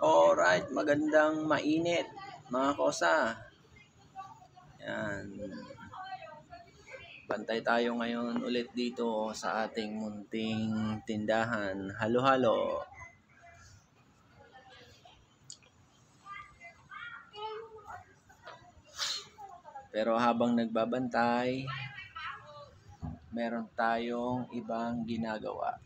Alright, magandang mainit mga kosa. Yan. Bantay tayo ngayon ulit dito sa ating munting tindahan. Halo-halo. Pero habang nagbabantay, meron tayong ibang ginagawa.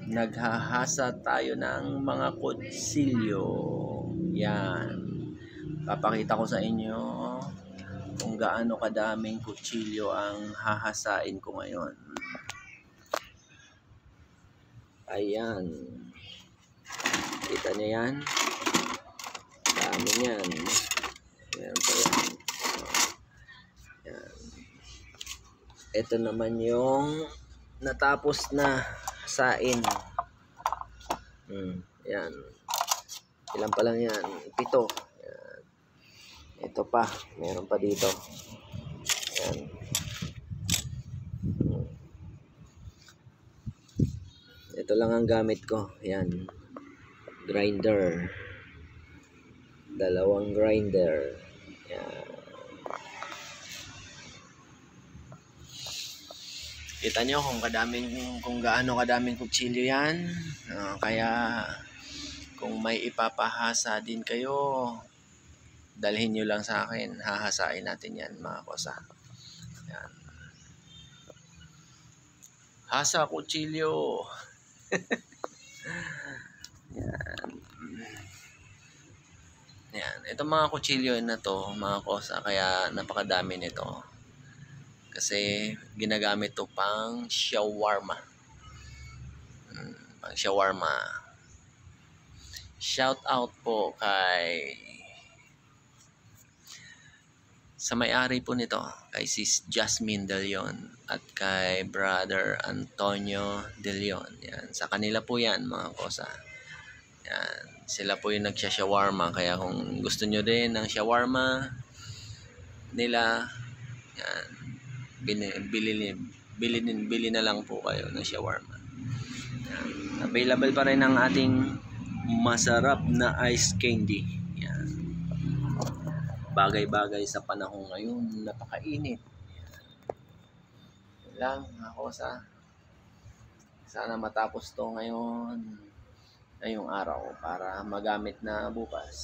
Naghahasa tayo ng mga kutsilyo. Yan. Papakita ko sa inyo kung gaano kadaming kutsilyo ang hahasain ko ngayon. Ayan. Kita niyo yan? Dami yan. Ayan pa yan. Ayan. Ito naman yung natapos na hasain. Ayan. Ilan pa lang yan? 7. Ayan. Ito pa. Meron pa dito. Ayan. Ito lang ang gamit ko. Ayan. Grinder. 2 grinder. Ayan. Kita nyo kung gaano kadaming kutsilyo yan. Kaya kung may ipapahasa din kayo, dalhin nyo lang sa akin. Hahasain natin yan mga kosa. Yan. Hasa kutsilyo. Yan. Yan. Itong mga kutsilyo na to mga kosa, kaya napakadami nito. Kasi ginagamit to pang shawarma. Pang shawarma. Shout out po sa may-ari po nito, kay Sis Jasmine De Leon at kay Brother Antonio De Leon. Yan, sa kanila po yan mga kosa. Yan, sila po yung nagsha-shawarma, kaya kung gusto nyo din ng shawarma nila, yan, bili na lang po kayo ng shawarma. Yan. Available pa rin ang ating masarap na ice candy. Yan. Bagay-bagay sa panahon ngayon, napakainit. Yan lang mga kosa. Sana matapos to ngayong araw para magamit na bukas.